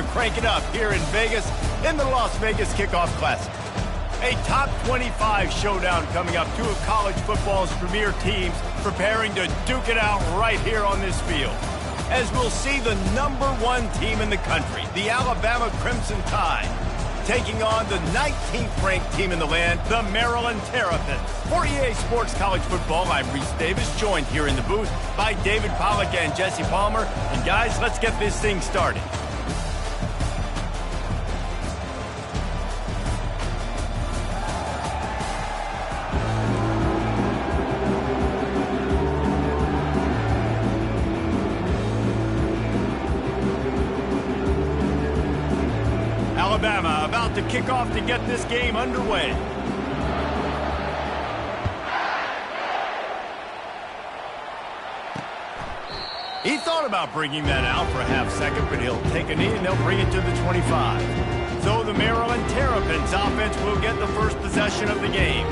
to crank it up here in Vegas in the Las Vegas Kickoff Classic. A top 25 showdown coming up. Two of college football's premier teams preparing to duke it out right here on this field. As we'll see the #1 team in the country, the Alabama Crimson Tide, taking on the 19th ranked team in the land, the Maryland Terrapins. For EA Sports College Football, I'm Reese Davis, joined here in the booth by David Pollack and Jesse Palmer. And guys, let's get this thing started. Alabama about to kick off to get this game underway. He thought about bringing that out for a half second, but he'll take a knee and they'll bring it to the 25. So the Maryland Terrapins offense will get the first possession of the game.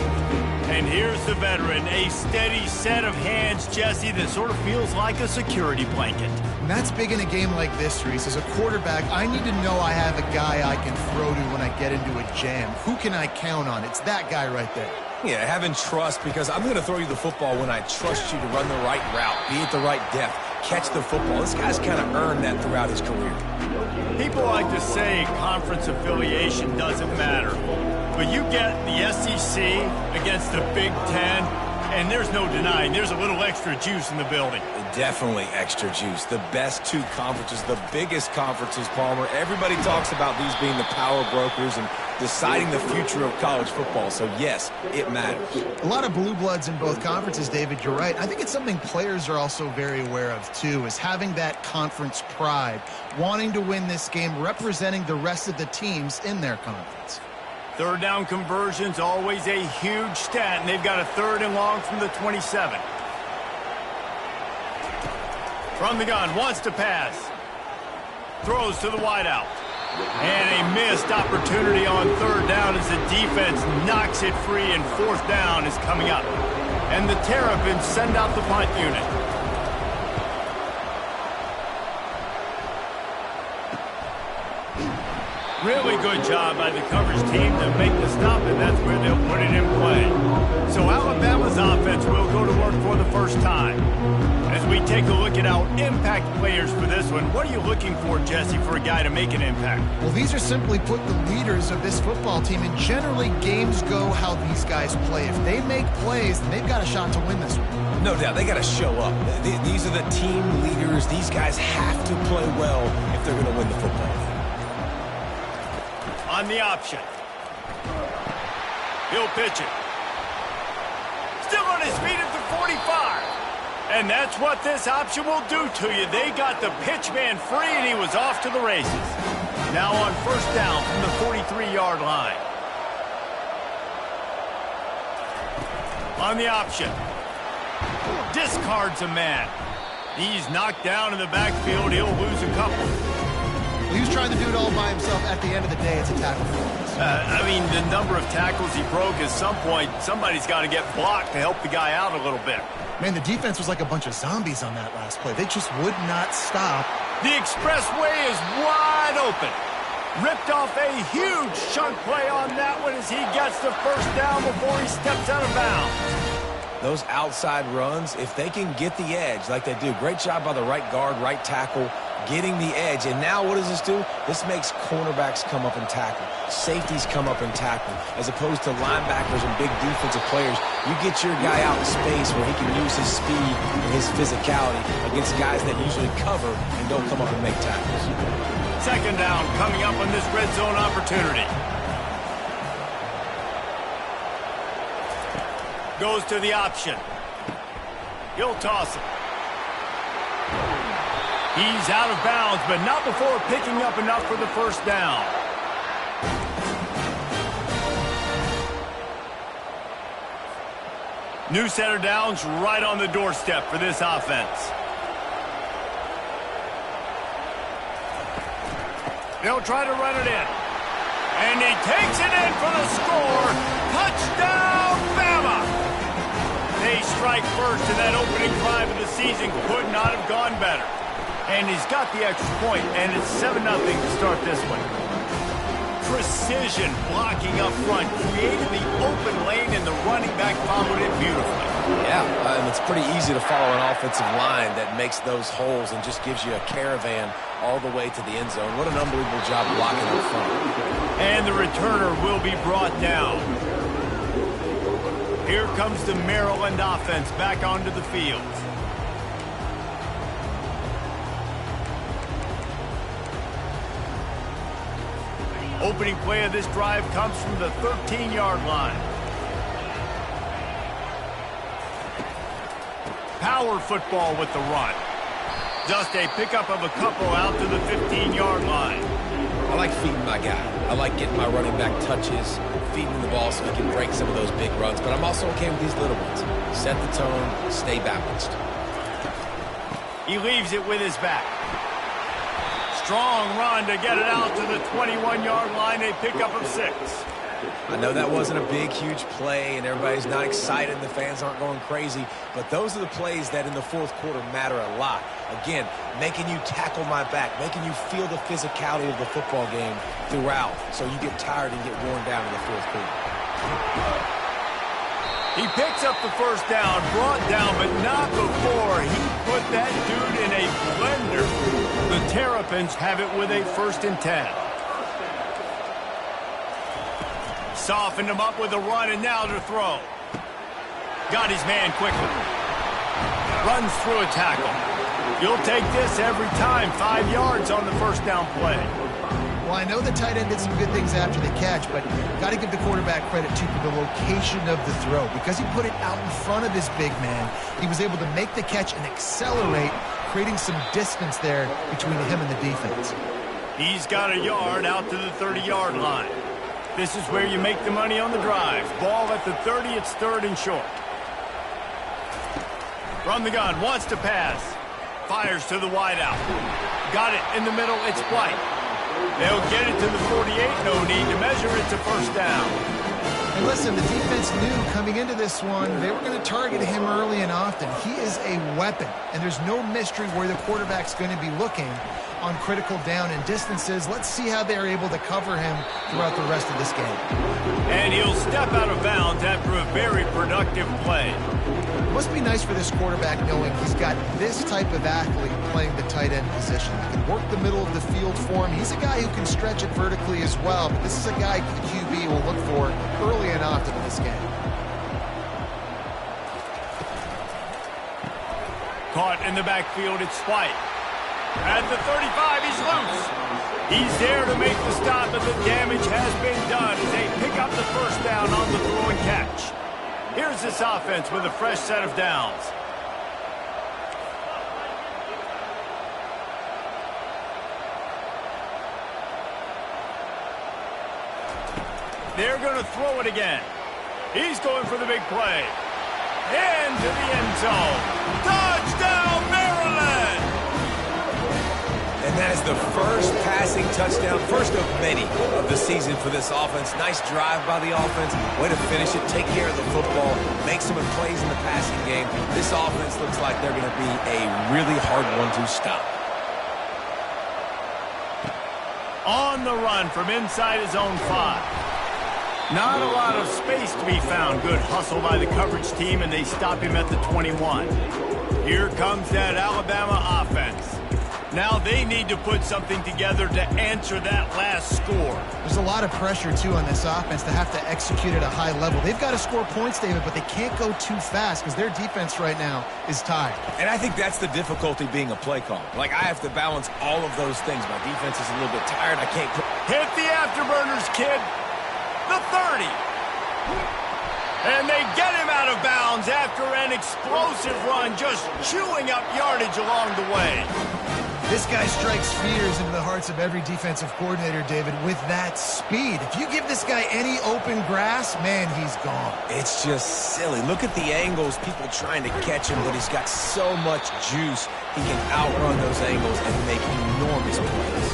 And here's the veteran, a steady set of hands, Jesse, that sort of feels like a security blanket. And that's big in a game like this, Reese. As a quarterback, I need to know I have a guy I can throw to when I get into a jam. Who can I count on? It's that guy right there. Yeah, having trust, because I'm going to throw you the football when I trust you to run the right route, be at the right depth, catch the football. This guy's kind of earned that throughout his career. People like to say conference affiliation doesn't matter. But you get the SEC against the Big Ten, and there's no denying there's a little extra juice in the building. Definitely extra juice. The best two conferences, the biggest conferences, Palmer. Everybody talks about these being the power brokers and deciding the future of college football. So, yes, it matters. A lot of blue bloods in both conferences, David. You're right. I think it's something players are also very aware of, too, is having that conference pride, wanting to win this game, representing the rest of the teams in their conference. Third down conversion's always a huge stat, and they've got a 3rd and long from the 27. From the gun, wants to pass. Throws to the wideout. And a missed opportunity on 3rd down as the defense knocks it free, and 4th down is coming up. And the Terrapins send out the punt unit. Really good job by the coverage team to make the stop, and that's where they'll put it in play. So Alabama's offense will go to work for the first time. As we take a look at our impact players for this one, what are you looking for, Jesse, for a guy to make an impact? Well, these are simply put the leaders of this football team, and generally games go how these guys play. If they make plays, then they've got a shot to win this one. No doubt. They got to show up. These are the team leaders. These guys have to play well if they're going to win the football game. On the option. He'll pitch it. Still on his feet at the 45. And that's what this option will do to you. They got the pitch man free, and he was off to the races. Now on 1st down from the 43-yard line. On the option. Discards a man. He's knocked down in the backfield. He'll lose a couple. He was trying to do it all by himself. At the end of the day, it's a tackle for us. I mean, the number of tackles he broke, at some point, somebody's got to get blocked to help the guy out a little bit. Man, the defense was like a bunch of zombies on that last play. They just would not stop. The expressway is wide open. Ripped off a huge chunk play on that one as he gets the 1st down before he steps out of bounds. Those outside runs, if they can get the edge like they do, great job by the right guard, right tackle, getting the edge. And now what does this do? This makes cornerbacks come up and tackle. Safeties come up and tackle. As opposed to linebackers and big defensive players, you get your guy out in space where he can use his speed and his physicality against guys that usually cover and don't come up and make tackles. 2nd down coming up on this red zone opportunity. Goes to the option. He'll toss it. He's out of bounds, but not before picking up enough for the 1st down. New set of downs right on the doorstep for this offense. They'll try to run it in. And he takes it in for the score. Touchdown, Bama! They strike first, and that opening drive of the season could not have gone better. And he's got the extra point, and it's 7-0 to start this one. Precision blocking up front, created the open lane, and the running back followed it beautifully. Yeah, and it's pretty easy to follow an offensive line that makes those holes and just gives you a caravan all the way to the end zone. What an unbelievable job blocking up front. And the returner will be brought down. Here comes the Maryland offense back onto the field. Opening play of this drive comes from the 13-yard line. Power football with the run. Just a pickup of a couple out to the 15-yard line. I like feeding my guy. I like getting my running back touches, feeding him the ball so he can break some of those big runs. But I'm also okay with these little ones. Set the tone, stay balanced. He leaves it with his back. Strong run to get it out to the 21-yard line, a pickup of 6. I know that wasn't a big, huge play, and everybody's not excited, the fans aren't going crazy, but those are the plays that in the fourth quarter matter a lot. Again, making you tackle my back, making you feel the physicality of the football game throughout, so you get tired and get worn down in the fourth quarter. He picks up the first down, brought down, but not before he put that dude in a blender. The Terrapins have it with a 1st and 10. Softened him up with a run, and now to throw. Got his man quickly. Runs through a tackle. You'll take this every time. 5 yards on the first down play. Well, I know the tight end did some good things after the catch, but got to give the quarterback credit to the location of the throw. Because he put it out in front of his big man, he was able to make the catch and accelerate, creating some distance there between him and the defense. He's got a yard out to the 30-yard line. This is where you make the money on the drive. Ball at the 30, it's 3rd and short. From the gun, wants to pass. Fires to the wideout. Got it in the middle, it's White. They'll get it to the 48, no need to measure, it's a 1st down. And listen, the defense knew coming into this one, they were going to target him early and often. He is a weapon, and there's no mystery where the quarterback's going to be looking on critical down and distances. Let's see how they're able to cover him throughout the rest of this game. And he'll step out of bounds after a very productive play. It must be nice for this quarterback knowing he's got this type of athlete playing the tight end position. He can work the middle of the field for him. He's a guy who can stretch it vertically as well, but this is a guy the QB will look for early and often in this game. Caught in the backfield, it's White. At the 35, he's loose. He's there to make the stop, but the damage has been done as they pick up the 1st down on the throw and catch. Here's this offense with a fresh set of downs. They're going to throw it again. He's going for the big play. Into the end zone. Touchdown, Maryland! And that is the first passing touchdown, first of many of the season for this offense. Nice drive by the offense. Way to finish it, take care of the football, make some plays in the passing game. This offense looks like they're going to be a really hard one to stop. On the run from inside his own 5. Not a lot of space to be found. Good hustle by the coverage team, and they stop him at the 21. Here comes that Alabama offense. Now they need to put something together to answer that last score. There's a lot of pressure, too, on this offense to have to execute at a high level. They've got to score points, David, but they can't go too fast because their defense right now is tired. And I think that's the difficulty being a play caller. Like, I have to balance all of those things. My defense is a little bit tired. I can't... Hit the afterburners, kid. The 30. And they get him out of bounds after an explosive run, just chewing up yardage along the way. This guy strikes fears into the hearts of every defensive coordinator, David, with that speed. If you give this guy any open grass, man, he's gone. It's just silly. Look at the angles, people trying to catch him, but he's got so much juice. He can outrun those angles and make enormous plays.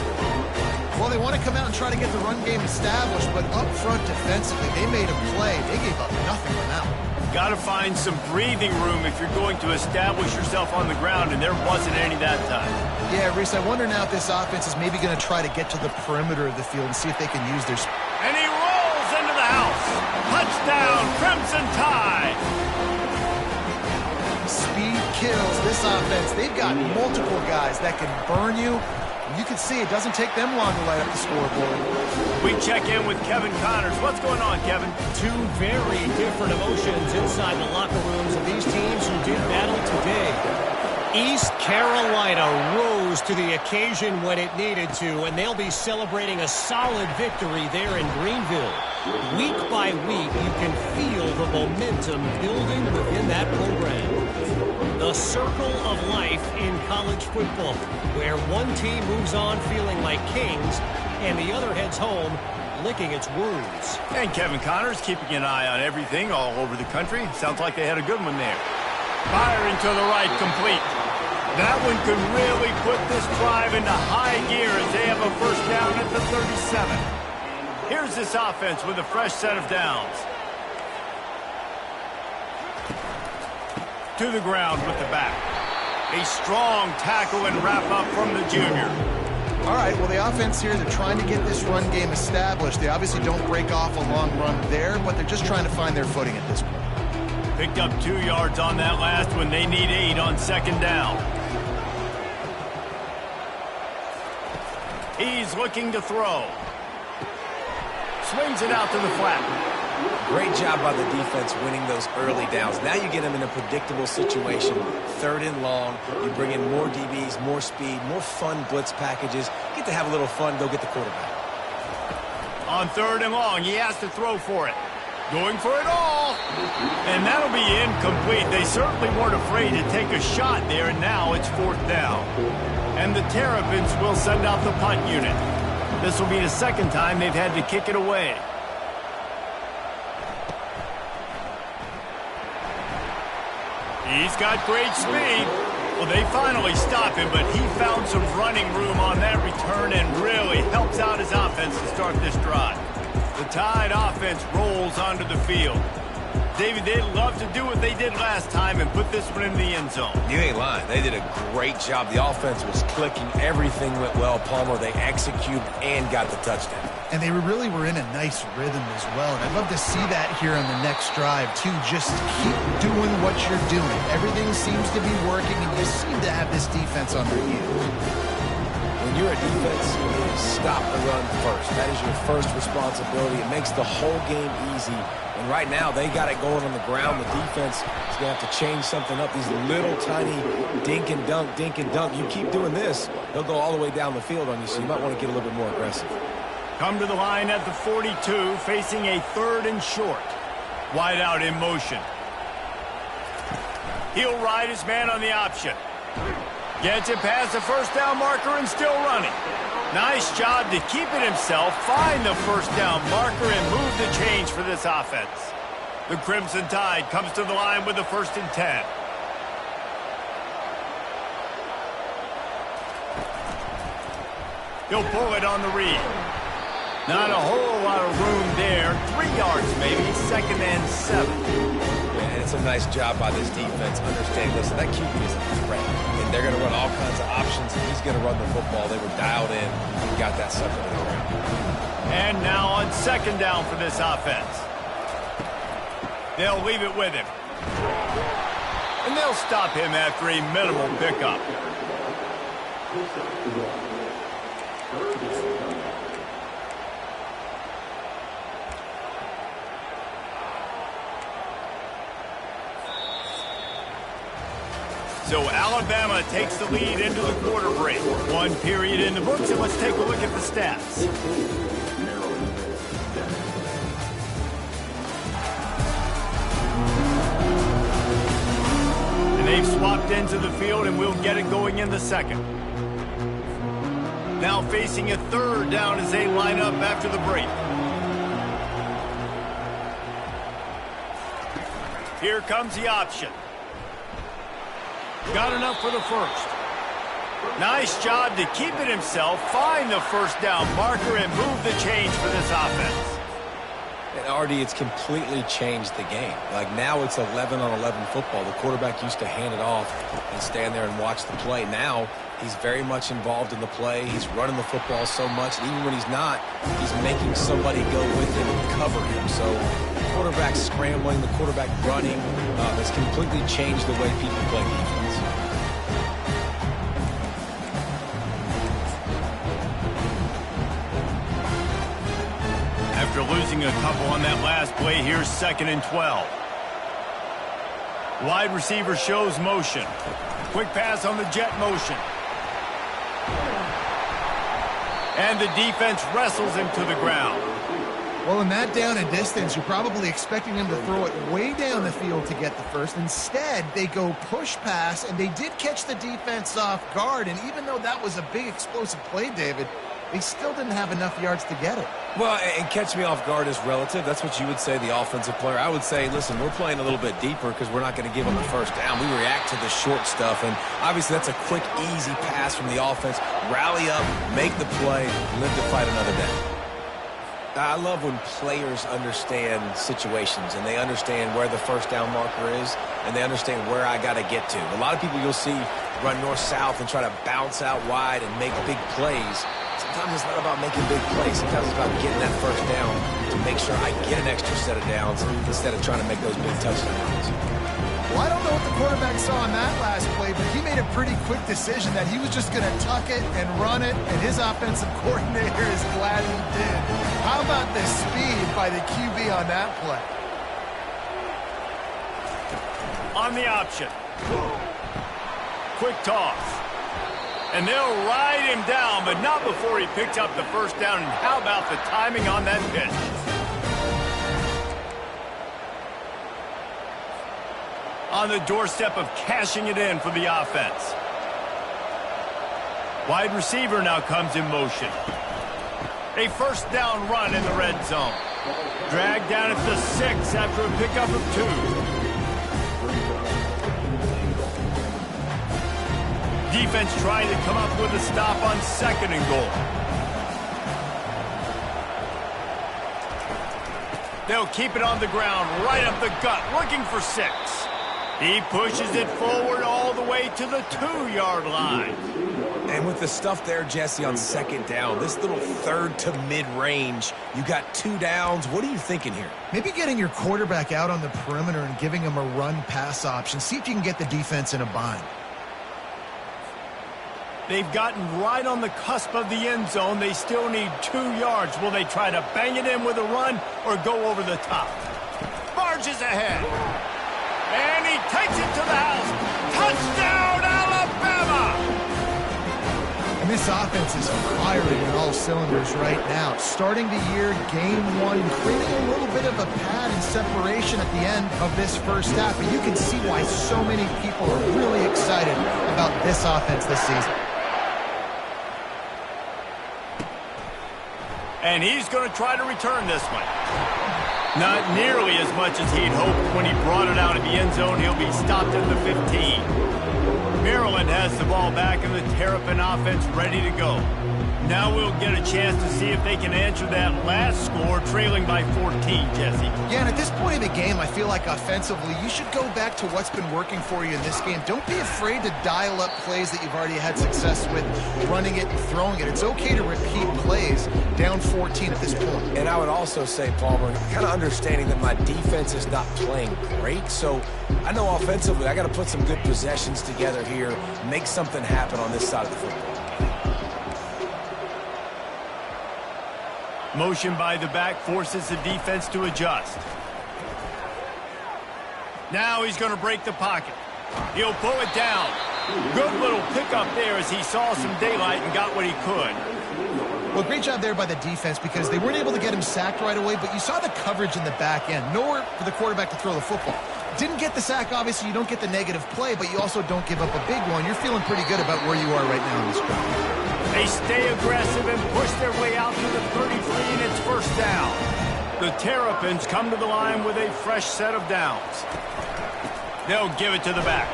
Well, they want to come out and try to get the run game established, but up front defensively, they made a play. They gave up nothing on that one. Got to find some breathing room if you're going to establish yourself on the ground, and there wasn't any that time. Yeah, Reese, I wonder now if this offense is maybe going to try to get to the perimeter of the field and see if they can use their... And he rolls into the house. Touchdown, Crimson Tide. Speed kills this offense. They've got multiple guys that can burn you. You can see it doesn't take them long to light up the scoreboard. We check in with Kevin Connors. What's going on, Kevin? Two very different emotions inside the locker rooms of these teams who did battle today. East Carolina rose to the occasion when it needed to, and they'll be celebrating a solid victory there in Greenville. Week by week, you can feel the momentum building within that program. The circle of life in college football, where one team moves on feeling like kings and the other heads home licking its wounds. And Kevin Connors keeping an eye on everything all over the country. Sounds like they had a good one there. Firing to the right, complete. That one could really put this drive into high gear as they have a first down at the 37. Here's this offense with a fresh set of downs. To the ground with the back. A strong tackle and wrap up from the junior. All right, well, the offense here, they're trying to get this run game established. They obviously don't break off a long run there, but they're just trying to find their footing at this point. Picked up 2 yards on that last one. They need 8 on second down. He's looking to throw. Swings it out to the flat. Great job by the defense winning those early downs. Now you get them in a predictable situation. 3rd and long. You bring in more DBs, more speed, more fun blitz packages. You get to have a little fun, go get the quarterback. On 3rd and long, he has to throw for it. Going for it all. And that'll be incomplete. They certainly weren't afraid to take a shot there, and now it's 4th down. And the Terrapins will send out the punt unit. This will be the 2nd time they've had to kick it away. He's got great speed. Well, they finally stop him, but he found some running room on that return and really helps out his offense to start this drive. The Tide offense rolls onto the field. David, they'd love to do what they did last time and put this one in the end zone. You ain't lying. They did a great job. The offense was clicking. Everything went well. Palmer, they executed and got the touchdown. And they really were in a nice rhythm as well. And I'd love to see that here on the next drive, too. Just keep doing what you're doing. Everything seems to be working, and you seem to have this defense on their heels. When you're a defense, you need to stop the run first. That is your first responsibility. It makes the whole game easy. And right now, they got it going on the ground. The defense is going to have to change something up. These little tiny dink and dunk, dink and dunk. You keep doing this, they'll go all the way down the field on you, so you might want to get a little bit more aggressive. Come to the line at the 42, facing a 3rd and short. Wide out in motion. He'll ride his man on the option. Gets it past the first down marker and still running. Nice job to keep it himself, find the first down marker, and move the change for this offense. The Crimson Tide comes to the line with the 1st and 10. He'll pull it on the read. Not a whole lot of room there. 3 yards maybe, 2nd and 7. And it's a nice job by this defense. Understand, listen, that QB is a threat. And they're going to run all kinds of options. He's going to run the football. They were dialed in and got that sucker to the ground. And now on 2nd down for this offense. They'll leave it with him. And they'll stop him after a minimal pickup. So Alabama takes the lead into the quarter break. 1 period in the books, and let's take a look at the stats. And they've swapped into the field, and we'll get it going in the 2nd. Now facing a 3rd down as they line up after the break. Here comes the option. Got enough for the 1st. Nice job to keep it himself, find the first down marker, and move the change for this offense. And RD, it's completely changed the game. Like now it's 11-on-11 football. The quarterback used to hand it off and stand there and watch the play. Now he's very much involved in the play. He's running the football so much. And even when he's not, he's making somebody go with him and cover him. So the quarterback scrambling, the quarterback running has completely changed the way people play defense. After losing a couple on that last play, here's 2nd and 12. Wide receiver shows motion. Quick pass on the jet motion. And the defense wrestles him to the ground. Well, in that down and distance, you're probably expecting him to throw it way down the field to get the first. Instead, they go push pass, and they did catch the defense off guard. And even though that was a big explosive play, David, they still didn't have enough yards to get it. Well, and catch me off guard is relative. That's what you would say, the offensive player. I would say, listen, we're playing a little bit deeper because we're not going to give them the first down. We react to the short stuff, and obviously that's a quick, easy pass from the offense. Rally up, make the play, live to fight another day. I love when players understand situations and they understand where the first down marker is and they understand where I got to get to. A lot of people you'll see run north-south and try to bounce out wide and make big plays. Sometimes it's not about making big plays. Sometimes it's about getting that first down to make sure I get an extra set of downs instead of trying to make those big touchdowns. Well, I don't know what the quarterback saw on that last play, but he made a pretty quick decision that he was just going to tuck it and run it, and his offensive coordinator is glad he did. How about the speed by the QB on that play? On the option. Quick toss. And they'll ride him down, but not before he picks up the first down. And how about the timing on that pitch? On the doorstep of cashing it in for the offense. Wide receiver now comes in motion. A first down run in the red zone. Dragged down at the 6 after a pickup of 2. Defense trying to come up with a stop on 2nd and goal. They'll keep it on the ground, right up the gut, looking for 6. He pushes it forward all the way to the 2-yard line. And with the stuff there, Jesse, on 2nd down, this little 3rd to mid-range, you got 2 downs. What are you thinking here? Maybe getting your quarterback out on the perimeter and giving him a run-pass option. See if you can get the defense in a bind. They've gotten right on the cusp of the end zone. They still need 2 yards. Will they try to bang it in with a run or go over the top? Barges ahead. And he takes it to the house. Touchdown, Alabama! And this offense is firing on all cylinders right now. Starting the year, game 1, creating a little bit of a pad and separation at the end of this first half. And you can see why so many people are really excited about this offense this season. And he's going to try to return this one. Not nearly as much as he'd hoped when he brought it out of the end zone. He'll be stopped at the 15. Maryland has the ball back and the Terrapin offense ready to go. Now we'll get a chance to see if they can answer that last score, trailing by 14, Jesse. Yeah, and at this point in the game, I feel like offensively, you should go back to what's been working for you in this game. Don't be afraid to dial up plays that you've already had success with, running it and throwing it. It's okay to repeat plays down 14 at this point. And I would also say, Palmer, kind of understanding that my defense is not playing great, so I know offensively I got to put some good possessions together here, make something happen on this side of the football. Motion by the back forces the defense to adjust. Now he's going to break the pocket. He'll pull it down. Good little pickup there as he saw some daylight and got what he could. Well, great job there by the defense because they weren't able to get him sacked right away, but you saw the coverage in the back end. Nowhere for the quarterback to throw the football. Didn't get the sack, obviously. You don't get the negative play, but you also don't give up a big one. You're feeling pretty good about where you are right now in this drive. They stay aggressive and push their way out to the 33, and it's first down. The Terrapins come to the line with a fresh set of downs. They'll give it to the back.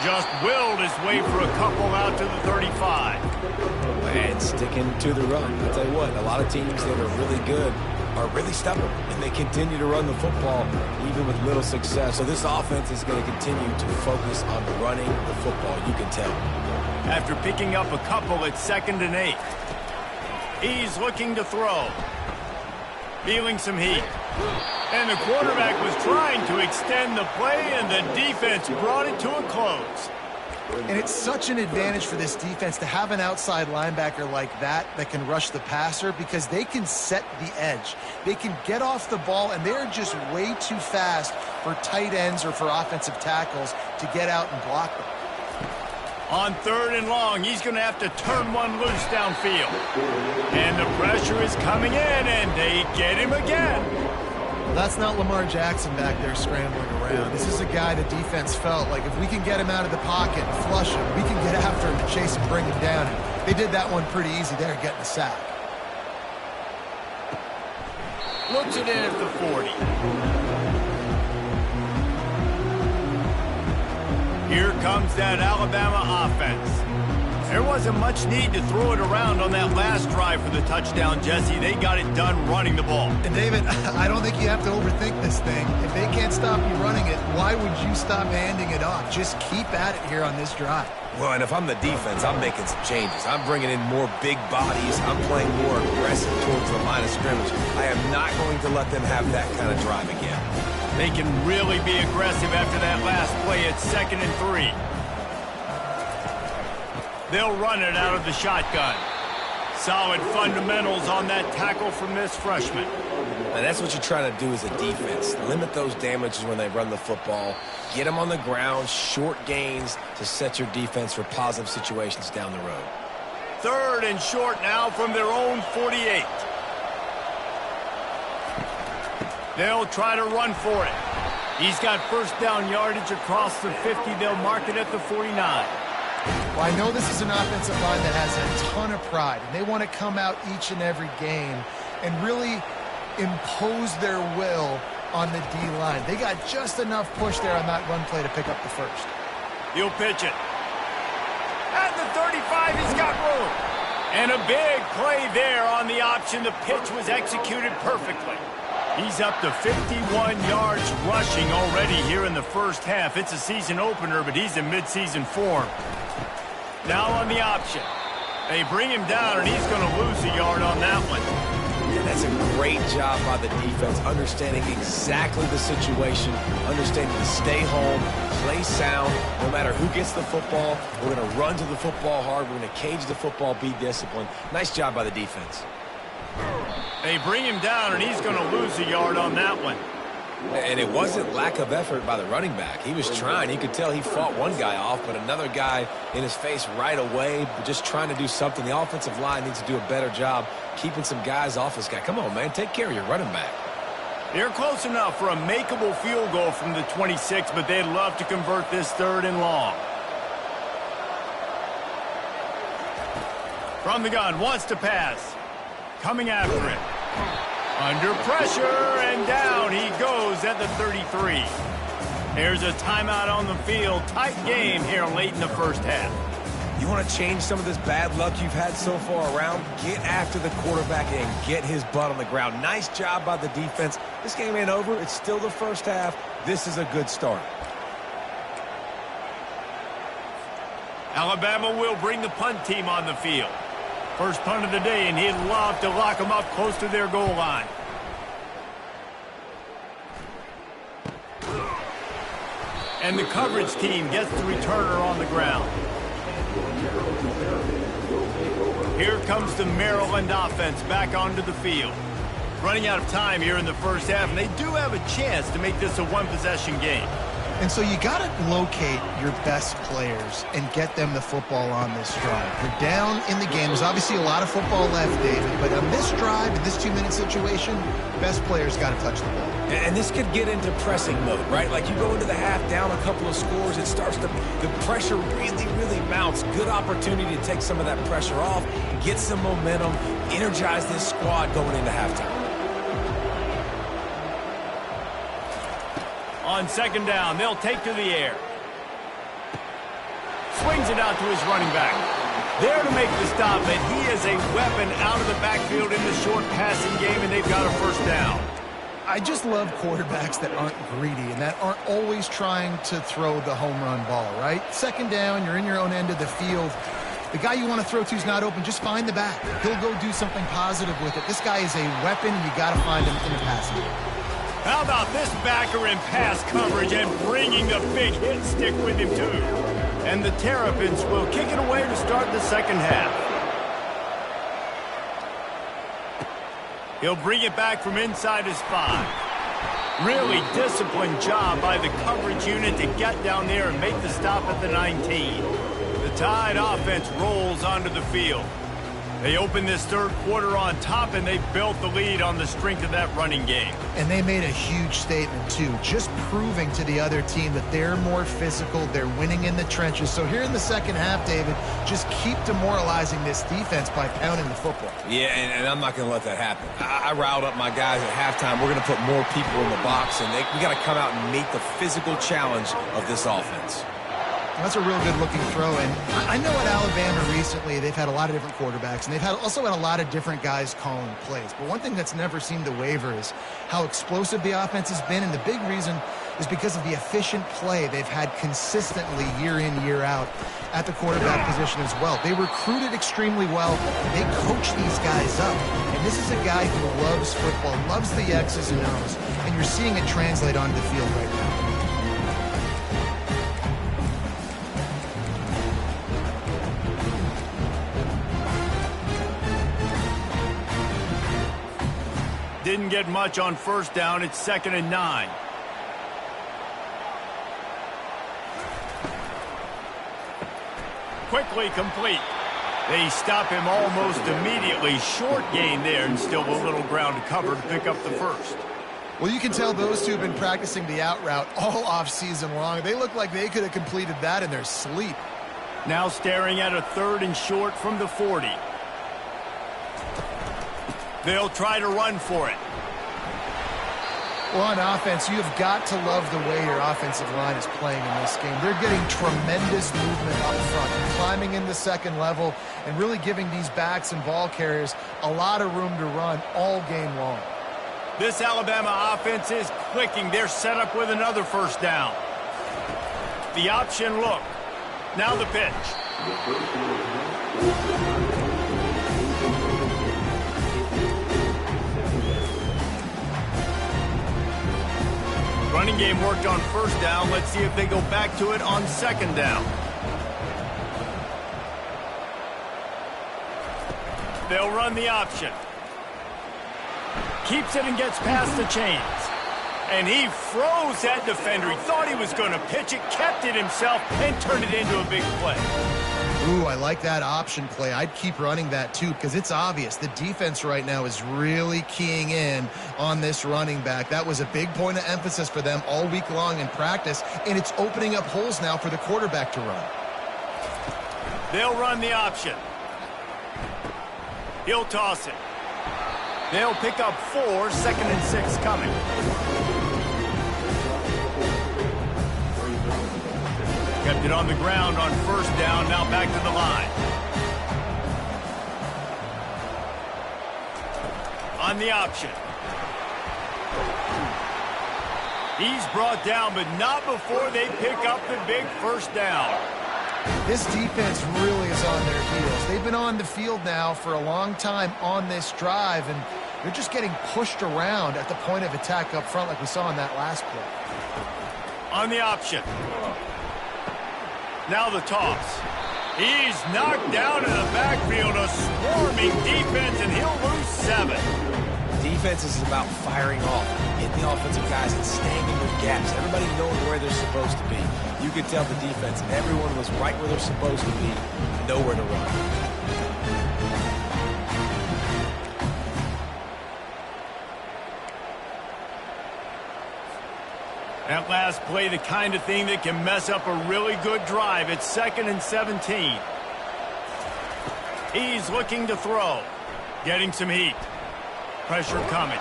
Just willed his way for a couple out to the 35. And sticking to the run. I'll tell you what, a lot of teams that are really good are really stubborn, and they continue to run the football even with little success. So this offense is going to continue to focus on running the football, you can tell. After picking up a couple, it's 2nd and 8. He's looking to throw. Feeling some heat. And the quarterback was trying to extend the play, and the defense brought it to a close. And it's such an advantage for this defense to have an outside linebacker like that can rush the passer, because they can set the edge. They can get off the ball, and they're just way too fast for tight ends or for offensive tackles to get out and block them. On 3rd and long, he's going to have to turn one loose downfield. And the pressure is coming in, and they get him again. Well, that's not Lamar Jackson back there scrambling around. This is a guy the defense felt like if we can get him out of the pocket and flush him, we can get after him and chase and bring him down. And they did that one pretty easy there, getting the sack. Looks it in at the 40. Here comes that Alabama offense. There wasn't much need to throw it around on that last drive for the touchdown, Jesse. They got it done running the ball. And David, I don't think you have to overthink this thing. If they can't stop you running it, why would you stop handing it off? Just keep at it here on this drive. Well, and if I'm the defense, I'm making some changes. I'm bringing in more big bodies. I'm playing more aggressive towards the line of scrimmage. I am not going to let them have that kind of drive again. They can really be aggressive after that last play at 2nd and 3. They'll run it out of the shotgun. Solid fundamentals on that tackle from this freshman. And that's what you're trying to do as a defense. Limit those damages when they run the football. Get them on the ground, short gains to set your defense for positive situations down the road. 3rd and short now from their own 48. They'll try to run for it. He's got 1st down yardage across the 50. They'll mark it at the 49. Well, I know this is an offensive line that has a ton of pride, and they want to come out each and every game and really impose their will on the D-line. They got just enough push there on that run play to pick up the 1st. He'll pitch it. At the 35, he's got room. And a big play there on the option. The pitch was executed perfectly. He's up to 51 yards rushing already here in the first half. It's a season opener, but he's in midseason form. Now on the option. They bring him down, and he's going to lose a yard on that one. Yeah, that's a great job by the defense, understanding exactly the situation, understanding to stay home, play sound. No matter who gets the football, we're going to run to the football hard. We're going to cage the football, be disciplined. Nice job by the defense. They bring him down, and he's going to lose a yard on that one. And it wasn't lack of effort by the running back. He was trying. You could tell he fought one guy off, but another guy in his face right away, just trying to do something. The offensive line needs to do a better job keeping some guys off this guy. Come on, man. Take care of your running back. They're close enough for a makeable field goal from the 26, but they'd love to convert this 3rd and long. From the gun, wants to pass. Coming after it. Under pressure, and down he goes at the 33. There's a timeout on the field. Tight game here late in the first half. You want to change some of this bad luck you've had so far around? Get after the quarterback and get his butt on the ground. Nice job by the defense. This game ain't over. It's still the first half. This is a good start. Alabama will bring the punt team on the field. First punt of the day, and he'd love to lock them up close to their goal line. And the coverage team gets the returner on the ground. Here comes the Maryland offense back onto the field. Running out of time here in the first half, and they do have a chance to make this a one-possession game. And so you got to locate your best players and get them the football on this drive. You're down in the game. There's obviously a lot of football left, David, but on this drive, in this 2-minute situation, best players got to touch the ball. And this could get into pressing mode, right? Like you go into the half down a couple of scores, it starts to, the pressure really, really mounts. Good opportunity to take some of that pressure off, get some momentum, energize this squad going into halftime. On 2nd down, they'll take to the air. Swings it out to his running back. There to make the stop, and he is a weapon out of the backfield in the short passing game, and they've got a first down. I just love quarterbacks that aren't greedy and that aren't always trying to throw the home run ball, right? Second down, you're in your own end of the field. The guy you want to throw to is not open. Just find the back. He'll go do something positive with it. This guy is a weapon, and you got to find him in the passing game. How about this backer in pass coverage and bringing the big hit stick with him, too? And the Terrapins will kick it away to start the second half. He'll bring it back from inside his 5. Really disciplined job by the coverage unit to get down there and make the stop at the 19. The Tide offense rolls onto the field. They open this third quarter on top, and they built the lead on the strength of that running game. And they made a huge statement, too, just proving to the other team that they're more physical, they're winning in the trenches. So here in the second half, David, just keep demoralizing this defense by pounding the football. Yeah, and I'm not going to let that happen. I riled up my guys at halftime. We're going to put more people in the box, and we got to come out and meet the physical challenge of this offense. That's a real good-looking throw, and I know at Alabama recently they've had a lot of different quarterbacks, and they've also had a lot of different guys calling plays. But one thing that's never seemed to waver is how explosive the offense has been, and the big reason is because of the efficient play they've had consistently year in, year out at the quarterback position as well. They recruited extremely well. They coach these guys up, and this is a guy who loves football, loves the X's and O's, and you're seeing it translate onto the field right now. Didn't get much on first down. It's 2nd and 9. Quickly complete. They stop him almost immediately. Short gain there, and still a little ground to cover to pick up the first. Well, you can tell those two have been practicing the out route all off-season long. They look like they could have completed that in their sleep. Now staring at a 3rd and short from the 40. They'll try to run for it. Well, on offense, you have got to love the way your offensive line is playing in this game. They're getting tremendous movement up front, climbing in the second level, and really giving these backs and ball carriers a lot of room to run all game long. This Alabama offense is clicking. They're set up with another first down. The option look. Now the pitch. Running game worked on first down. Let's see if they go back to it on second down. They'll run the option. Keeps it and gets past the chains. And he froze that defender. He thought he was going to pitch it, kept it himself, and turned it into a big play. Ooh, I like that option play. I'd keep running that, too, because it's obvious. The defense right now is really keying in on this running back. That was a big point of emphasis for them all week long in practice, and it's opening up holes now for the quarterback to run. They'll run the option. He'll toss it. They'll pick up 4, 2nd and 6 coming. Kept it on the ground on first down, now back to the line. On the option. He's brought down, but not before they pick up the big first down. This defense really is on their heels. They've been on the field now for a long time on this drive, and they're just getting pushed around at the point of attack up front like we saw in that last play. On the option. Now the toss. He's knocked down in the backfield, a swarming defense, and he'll lose 7. Defense is about firing off, hitting the offensive guys and staying in their gaps. Everybody knowing where they're supposed to be. You could tell the defense, everyone was right where they're supposed to be, nowhere to run. That last play, the kind of thing that can mess up a really good drive. It's 2nd and 17. He's looking to throw. Getting some heat. Pressure coming.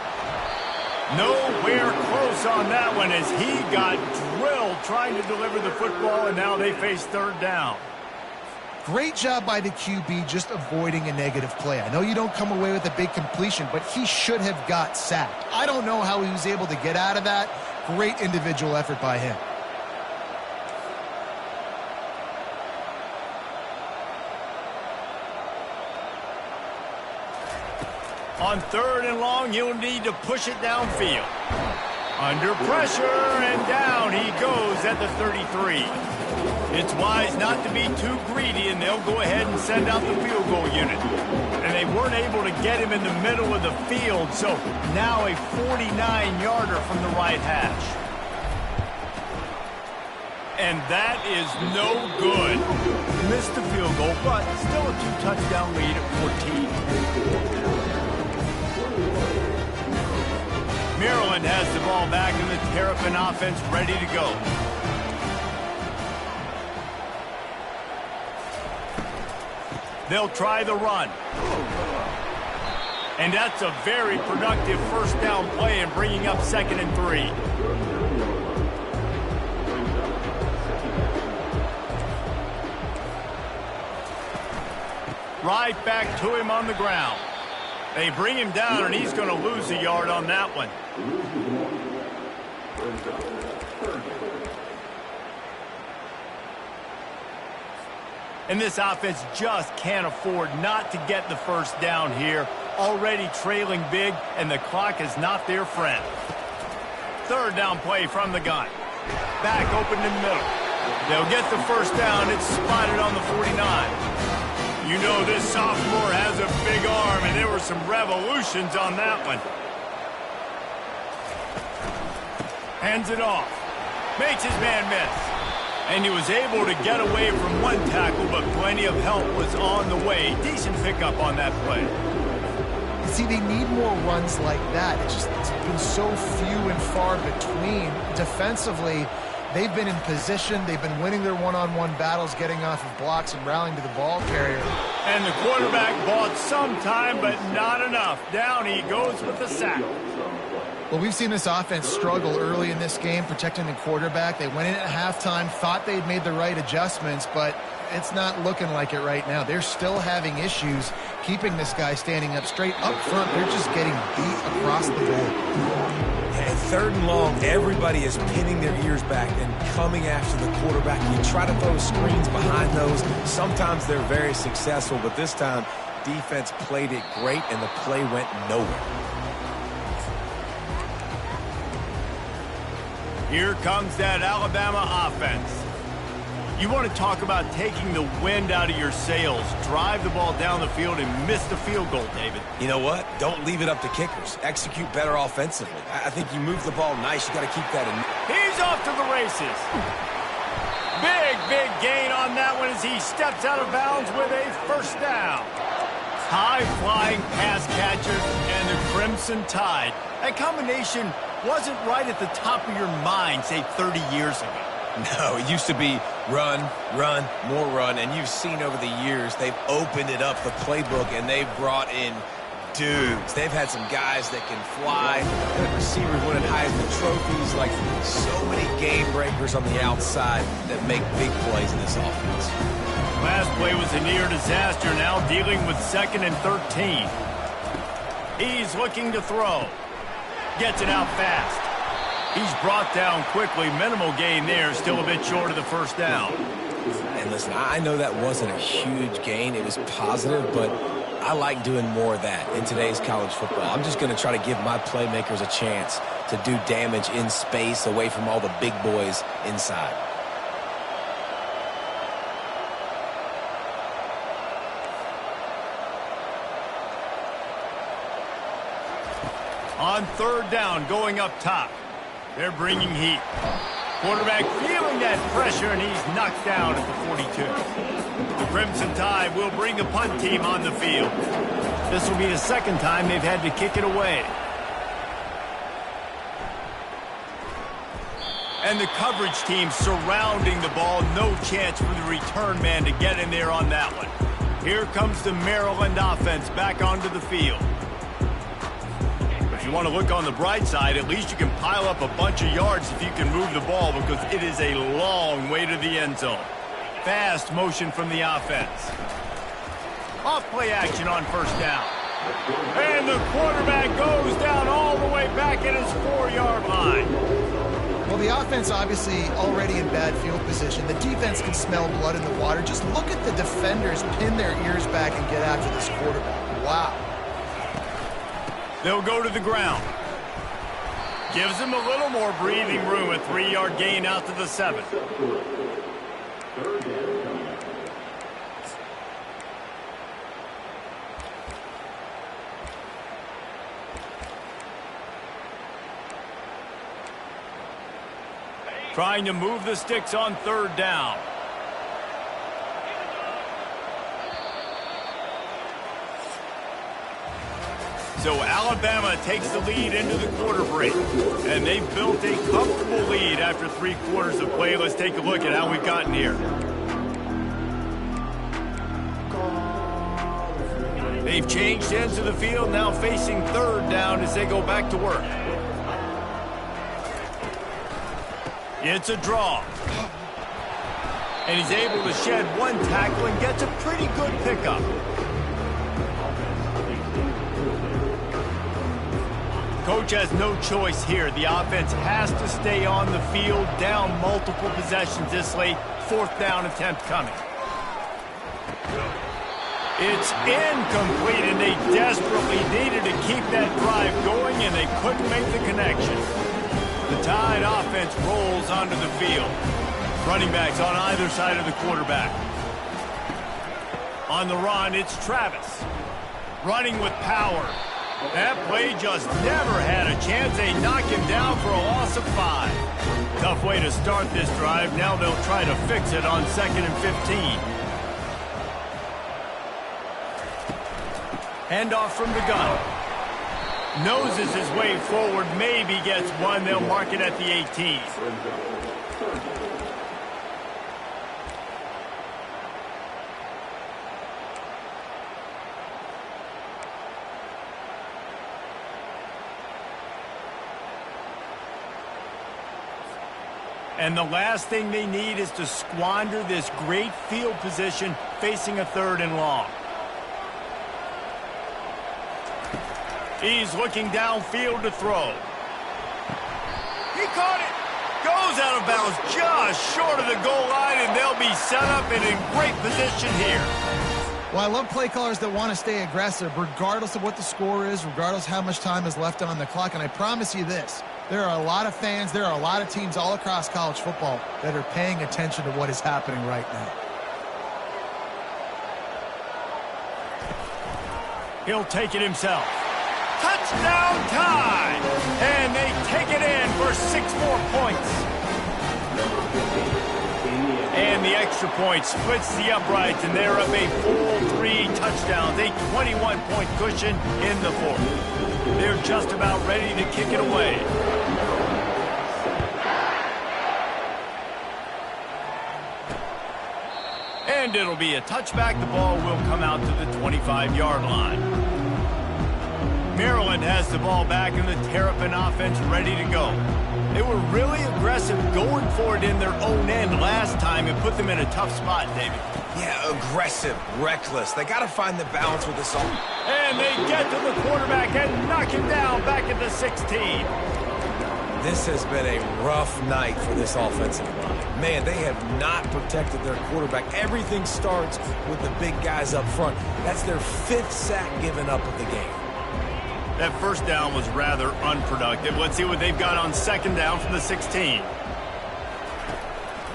Nowhere close on that one as he got drilled trying to deliver the football, and now they face third down. Great job by the QB just avoiding a negative play. I know you don't come away with a big completion, but he should have got sacked. I don't know how he was able to get out of that. Great individual effort by him. On 3rd and long, you'll need to push it downfield. Under pressure, and down he goes at the 33. It's wise not to be too greedy, and they'll go ahead and send out the field goal unit. And they weren't able to get him in the middle of the field, so now a 49-yarder from the right hash. And that is no good. Missed the field goal, but still a 2-touchdown lead at 14. Maryland has the ball back in the Terrapin offense ready to go. They'll try the run. And that's a very productive first down play and bringing up 2nd and 3. Right back to him on the ground. They bring him down, and he's going to lose a yard on that one. And this offense just can't afford not to get the first down here. Already trailing big, and the clock is not their friend. 3rd down play from the gun. Back open in the middle. They'll get the first down. It's spotted on the 49. You know this sophomore has a big arm, and there were some revolutions on that one. Hands it off. Makes his man miss. And he was able to get away from one tackle, but plenty of help was on the way. Decent pickup on that play. See, they need more runs like that. It's been so few and far between. Defensively, they've been in position. They've been winning their one-on-one battles, getting off of blocks and rallying to the ball carrier. And the quarterback bought some time, but not enough. Down he goes with the sack. Well, we've seen this offense struggle early in this game, protecting the quarterback. They went in at halftime, thought they'd made the right adjustments, but it's not looking like it right now. They're still having issues keeping this guy standing up straight. Up front, they're just getting beat across the board. And 3rd and long, everybody is pinning their ears back and coming after the quarterback. You try to throw screens behind those. Sometimes they're very successful, but this time, defense played it great, and the play went nowhere. Here comes that Alabama offense. You want to talk about taking the wind out of your sails. Drive the ball down the field and miss the field goal, David. You know what? Don't leave it up to kickers. Execute better offensively. I think you move the ball nice. You got to keep that in. He's off to the races. Big gain on that one as he steps out of bounds with a first down. High-flying pass catcher and the Crimson Tide. That combination wasn't right at the top of your mind, say, 30 years ago. No, it used to be run, more run, and you've seen over the years they've opened it up, the playbook, and they've brought in dudes. They've had some guys that can fly, good receivers winning Heisman trophies, like so many game breakers on the outside that make big plays in this offense. Last play was a near disaster, now dealing with 2nd and 13. He's looking to throw. Gets it out fast. He's brought down quickly. Minimal gain there. Still a bit short of the first down. And listen, I know that wasn't a huge gain. It was positive, but I like doing more of that in today's college football. I'm just going to try to give my playmakers a chance to do damage in space away from all the big boys inside. On 3rd down, going up top. They're bringing heat. Quarterback feeling that pressure, and he's knocked down at the 42. The Crimson Tide will bring the punt team on the field. This will be the 2nd time they've had to kick it away. And the coverage team surrounding the ball. No chance for the return man to get in there on that one. Here comes the Maryland offense back onto the field. If you want to look on the bright side, at least you can pile up a bunch of yards if you can move the ball, because it is a long way to the end zone. Fast motion from the offense. Off play action on first down. And the quarterback goes down all the way back at his 4-yard line. Well, the offense obviously already in bad field position. The defense can smell blood in the water. Just look at the defenders pin their ears back and get after this quarterback. Wow. They'll go to the ground. Gives him a little more breathing room. A 3-yard gain out to the 7. Trying to move the sticks on third down. So Alabama takes the lead into the quarter break. And they've built a comfortable lead after 3 quarters of play. Let's take a look at how we've gotten here. They've changed ends of the field, now facing third down as they go back to work. It's a draw. And he's able to shed 1 tackle and gets a pretty good pickup. Coach has no choice here. The offense has to stay on the field, down multiple possessions this late. 4th down attempt coming. It's incomplete, and they desperately needed to keep that drive going, and they couldn't make the connection. The Tide offense rolls onto the field. Running backs on either side of the quarterback. On the run, it's Travis. Running with power. That play just never had a chance. They knock him down for a loss of 5. Tough way to start this drive. Now they'll try to fix it on 2nd and 15. Handoff from the gun. Noses his way forward, maybe gets 1. They'll mark it at the 18. And the last thing they need is to squander this great field position facing a 3rd and long. He's looking downfield to throw. He caught it. Goes out of bounds just short of the goal line, and they'll be set up and in great position here. Well, I love play callers that want to stay aggressive, regardless of what the score is, regardless how much time is left on the clock. And I promise you this, there are a lot of fans, there are a lot of teams all across college football that are paying attention to what is happening right now. He'll take it himself. Touchdown tie! And they take it in for 6 more points. And the extra point splits the uprights, and they're up a full 3 touchdowns, a 21-point cushion in the 4th. They're just about ready to kick it away. And it'll be a touchback. The ball will come out to the 25-yard line. Maryland has the ball back, and the Terrapin offense ready to go. They were really aggressive going for it in their own end last time and put them in a tough spot, David. Yeah, aggressive, reckless. They got to find the balance with this all. And they get to the quarterback and knock him down back at the 16. This has been a rough night for this offensive line. Man, they have not protected their quarterback. Everything starts with the big guys up front. That's their 5th sack given up of the game. That first down was rather unproductive. Let's see what they've got on 2nd down from the 16.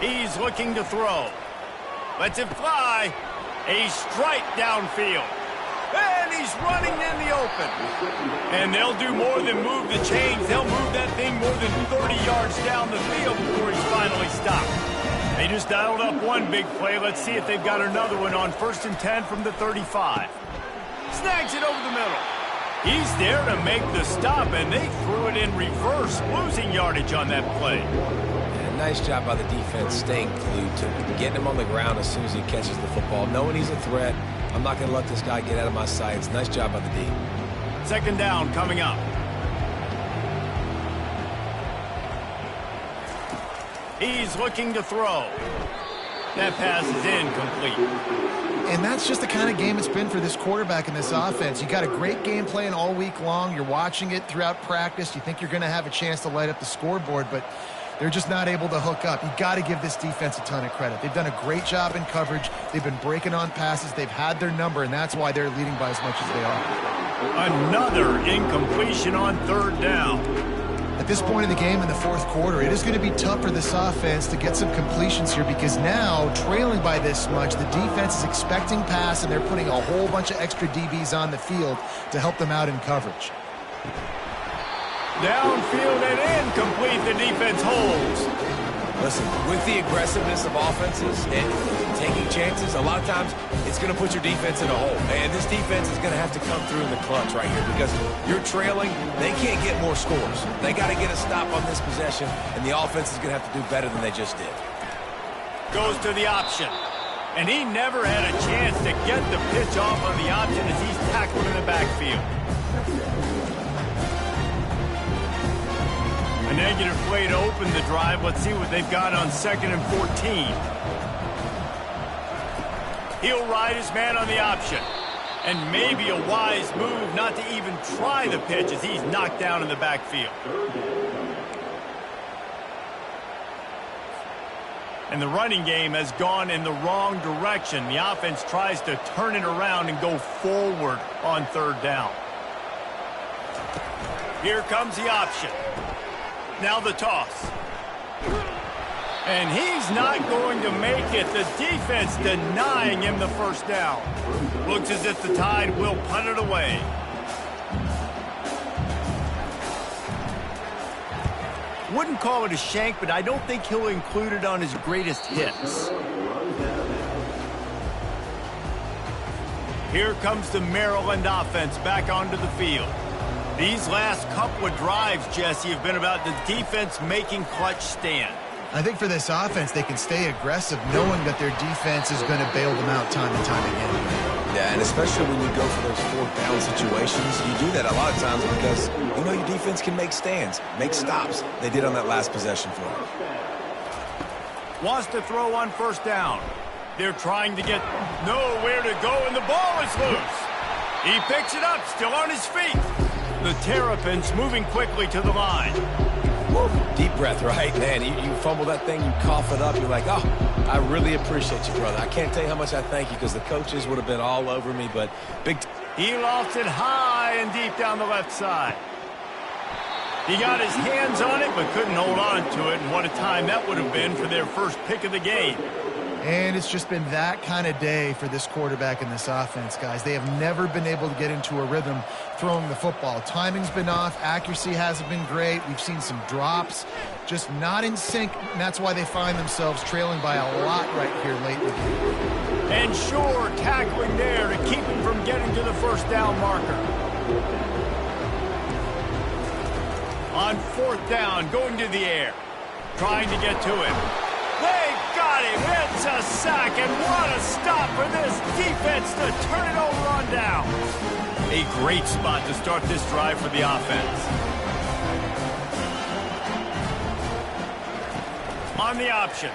He's looking to throw. Lets it fly. A strike downfield. And he's running in the open. And they'll do more than move the chains. They'll move that thing more than 30 yards down the field before he's finally stopped. They just dialed up 1 big play. Let's see if they've got another one on 1st and 10 from the 35. Snags it over the middle. He's there to make the stop, and they threw it in reverse, losing yardage on that play. Yeah, nice job by the defense staying glued to him, getting him on the ground as soon as he catches the football, knowing he's a threat. I'm not going to let this guy get out of my sights. Nice job by the D. 2nd down coming up. He's looking to throw. That pass is incomplete. And that's just the kind of game it's been for this quarterback in this offense. You got a great game plan all week long. You're watching it throughout practice. You think you're going to have a chance to light up the scoreboard, but they're just not able to hook up. You got to give this defense a ton of credit. They've done a great job in coverage. They've been breaking on passes. They've had their number, and that's why they're leading by as much as they are. Another incompletion on third down. At this point in the game in the fourth quarter, it is going to be tough for this offense to get some completions here because now, trailing by this much, the defense is expecting pass, and they're putting a whole bunch of extra DBs on the field to help them out in coverage. Downfield and incomplete, the defense holds. Listen, with the aggressiveness of offenses and taking chances, a lot of times it's going to put your defense in a hole. And this defense is going to have to come through in the clutch right here because you're trailing. They can't get more scores. They got to get a stop on this possession, and the offense is going to have to do better than they just did. Goes to the option. And he never had a chance to get the pitch off on the option as he's tackled in the backfield. A negative play to open the drive. Let's see what they've got on 2nd and 14. He'll ride his man on the option. And maybe a wise move not to even try the pitch as he's knocked down in the backfield. And the running game has gone in the wrong direction. The offense tries to turn it around and go forward on third down. Here comes the option. Now the toss. And he's not going to make it. The defense denying him the first down. Looks as if the Tide will punt it away. Wouldn't call it a shank, but I don't think he'll include it on his greatest hits. Here comes the Maryland offense back onto the field. These last couple of drives, Jesse, have been about the defense making clutch stand. I think for this offense, they can stay aggressive knowing that their defense is going to bail them out time and time again. Yeah, and especially when you go for those fourth down situations, you do that a lot of times because you know your defense can make stands, make stops. They did on that last possession for them. Wants to throw on first down. They're trying to get nowhere to go, and the ball is loose. He picks it up, still on his feet. The Terrapins moving quickly to the line. Woo. Deep breath, right? Man, you fumble that thing, you cough it up, you're like, oh, I really appreciate you, brother. I can't tell you how much I thank you because the coaches would have been all over me, but big... He lost it high and deep down the left side. He got his hands on it but couldn't hold on to it, and what a time that would have been for their first pick of the game. And it's just been that kind of day for this quarterback and this offense, guys. They have never been able to get into a rhythm throwing the football. Timing's been off. Accuracy hasn't been great. We've seen some drops, just not in sync, and that's why they find themselves trailing by a lot right here late in the game. And sure, tackling there to keep him from getting to the first down marker. On fourth down, going to the air, trying to get to him. They got him. It's a sack, and what a stop for this defense to turn it over on down. A great spot to start this drive for the offense. On the option.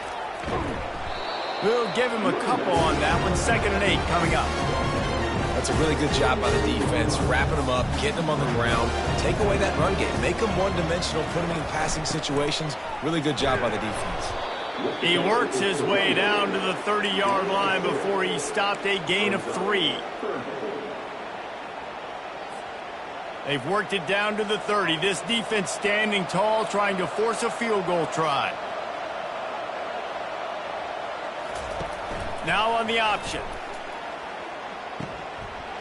We'll give him a couple on that one. 2nd and 8 coming up. That's a really good job by the defense, wrapping them up, getting them on the ground, take away that run game, make them one-dimensional, put them in passing situations. Really good job by the defense. He works his way down to the 30-yard line before he stopped, a gain of 3. They've worked it down to the 30. This defense standing tall, trying to force a field goal try. Now on the option.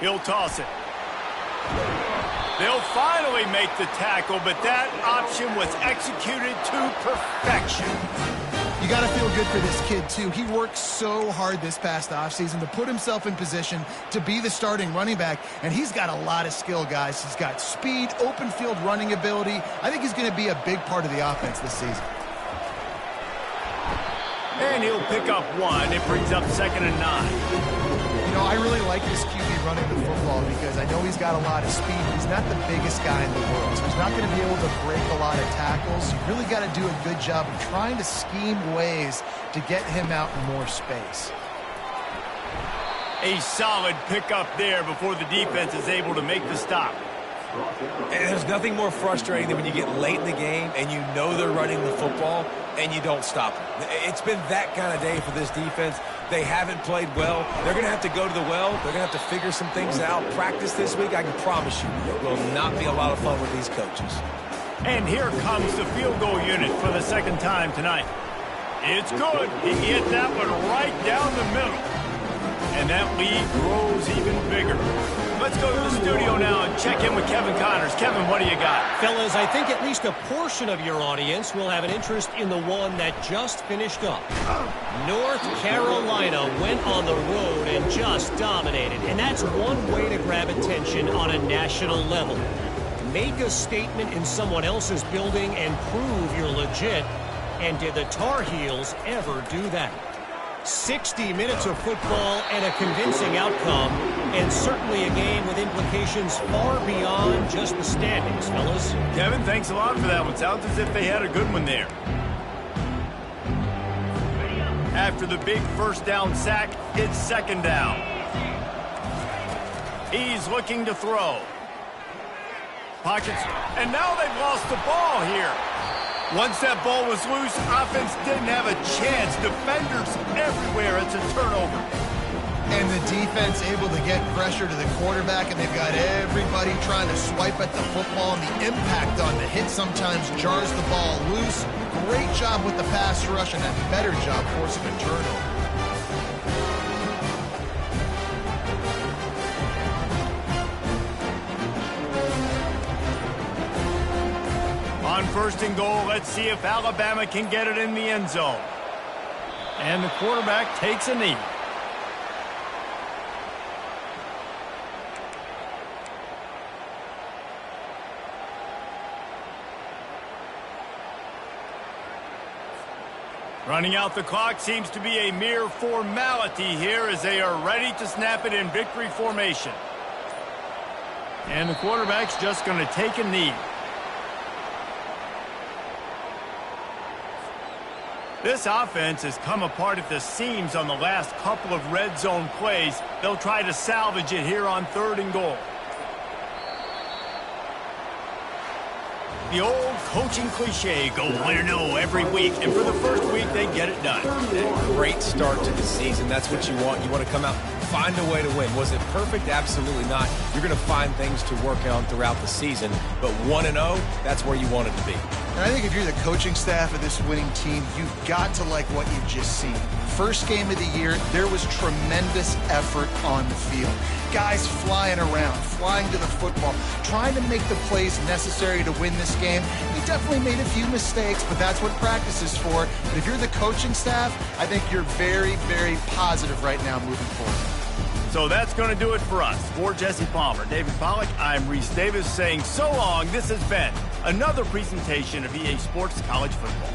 He'll toss it. They'll finally make the tackle, but that option was executed to perfection. You got to feel good for this kid, too. He worked so hard this past offseason to put himself in position to be the starting running back, and he's got a lot of skill, guys. He's got speed, open field running ability. I think he's going to be a big part of the offense this season. And he'll pick up 1. It brings up 2nd and 9. You know, I really like this QB running the football because I know he's got a lot of speed, but he's not the biggest guy in the world. So he's not going to be able to break a lot of tackles. You really got to do a good job of trying to scheme ways to get him out in more space. A solid pickup there before the defense is able to make the stop. And there's nothing more frustrating than when you get late in the game and you know they're running the football and you don't stop them. It's been that kind of day for this defense. They haven't played well. They're going to have to go to the well. They're going to have to figure some things out. Practice this week, I can promise you, will not be a lot of fun with these coaches. And here comes the field goal unit for the second time tonight. It's good. He hit that one right down the middle. And that lead grows even bigger. Let's go to the studio now and check in with Kevin Connors. Kevin, what do you got? Fellas, I think at least a portion of your audience will have an interest in the one that just finished up. North Carolina went on the road and just dominated. And that's one way to grab attention on a national level. Make a statement in someone else's building and prove you're legit. And did the Tar Heels ever do that? 60 minutes of football and a convincing outcome, and certainly a game with implications far beyond just the standings, fellas. Kevin, thanks a lot for that one. Sounds as if they had a good one there. After the big first down sack, it's second down. He's looking to throw. Pockets, and now they've lost the ball here. Once that ball was loose, offense didn't have a chance. Defenders everywhere. It's a turnover. And the defense able to get pressure to the quarterback, and they've got everybody trying to swipe at the football, and the impact on the hit sometimes jars the ball loose. Great job with the pass rush, and a better job forcing a turnover. On first and goal, let's see if Alabama can get it in the end zone. And the quarterback takes a knee. Running out the clock seems to be a mere formality here as they are ready to snap it in victory formation. And the quarterback's just going to take a knee. This offense has come apart at the seams on the last couple of red zone plays. They'll try to salvage it here on third and goal. The old coaching cliche, go 1-0 every week, and for the first week, they get it done. Great start to the season. That's what you want. You want to come out, find a way to win. Was it perfect? Absolutely not. You're going to find things to work on throughout the season, but 1-0, that's where you want it to be. And I think if you're the coaching staff of this winning team, you've got to like what you've just seen. First game of the year, there was tremendous effort on the field. Guys flying around, flying to the football, trying to make the plays necessary to win this game. He definitely made a few mistakes, but that's what practice is for. But if you're the coaching staff, I think you're very, very positive right now moving forward. So that's going to do it for us. For Jesse Palmer, David Pollack, I'm Reese Davis saying so long. This has been another presentation of EA Sports College Football.